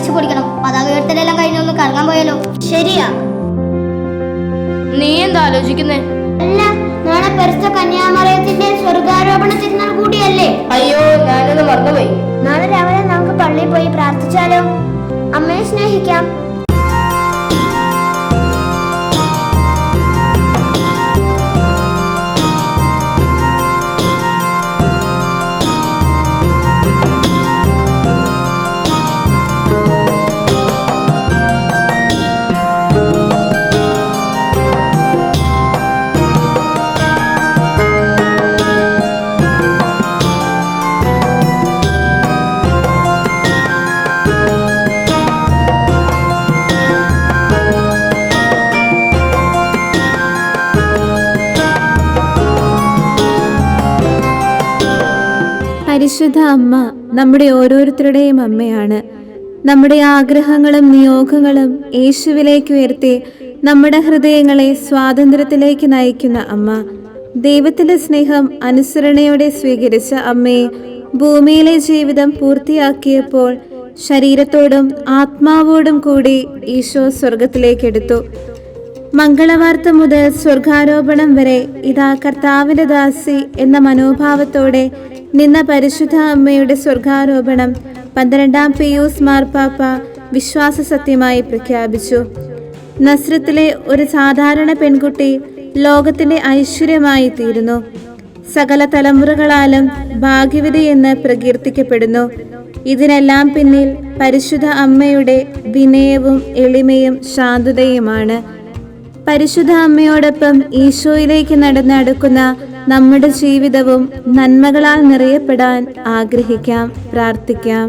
അടിച്ചു പൊടിക്കണം. പതാക ഉയർത്തലെല്ലാം കഴിഞ്ഞൊന്ന് കറങ്ങാൻ പോയാലോ? ശരിയാ. നീ എന്താ ആലോചിക്കുന്നേ? അല്ല, നാളെ പരിശുദ്ധ കന്യാമറിയത്തിന്റെ സ്വർഗാരോപണ തിരുനാൾ കൂടിയല്ലേ? അയ്യോ, ഞാനത് മറന്നുപോയി. നാളെ രാവിലെ നമുക്ക് പള്ളിയിൽ പോയി പ്രാർത്ഥിച്ചാലോ? അമ്മയെ സ്നേഹിക്കാം. പരിശുദ്ധ അമ്മ നമ്മുടെ ഓരോരുത്തരുടെയും അമ്മയാണ്. നമ്മുടെ ആഗ്രഹങ്ങളും നിയോഗങ്ങളും യേശുവിലേക്ക് ഉയർത്തി നമ്മുടെ ഹൃദയങ്ങളെ സ്വാതന്ത്ര്യത്തിലേക്ക് നയിക്കുന്ന അമ്മ. ദൈവത്തിന്റെ സ്നേഹം അനുസരണയോടെ സ്വീകരിച്ച അമ്മയെ ഭൂമിയിലെ ജീവിതം പൂർത്തിയാക്കിയപ്പോൾ ശരീരത്തോടും ആത്മാവോടും കൂടി ഈശോ സ്വർഗത്തിലേക്കെടുത്തു. മംഗളവാർത്ത മുതൽ സ്വർഗാരോപണം വരെ ഇതാ കർത്താവിന്റെ ദാസി എന്ന മനോഭാവത്തോടെ നിന്ന പരിശുദ്ധ അമ്മയുടെ സ്വർഗാരോപണം 12-ാം പിയൂസ് മാർപ്പാപ്പ വിശ്വാസ സത്യമായി പ്രഖ്യാപിച്ചു. നസ്രത്തിലെ ഒരു സാധാരണ പെൺകുട്ടി ലോകത്തിന്റെ ഐശ്വര്യമായി തീരുന്നു. സകല തലമുറകളാലും ഭാഗ്യവതി എന്ന് പ്രകീർത്തിക്കപ്പെടുന്നു. ഇതിനെല്ലാം പിന്നിൽ പരിശുദ്ധ അമ്മയുടെ വിനയവും എളിമയും ശാന്തതയുമാണ്. പരിശുദ്ധ അമ്മയോടൊപ്പം ഈശോയിലേക്ക് നടന്നെടുക്കുന്ന നമ്മുടെ ജീവിതവും നന്മകളാൽ നിറയപ്പെടാൻ ആഗ്രഹിക്കാം, പ്രാർത്ഥിക്കാം.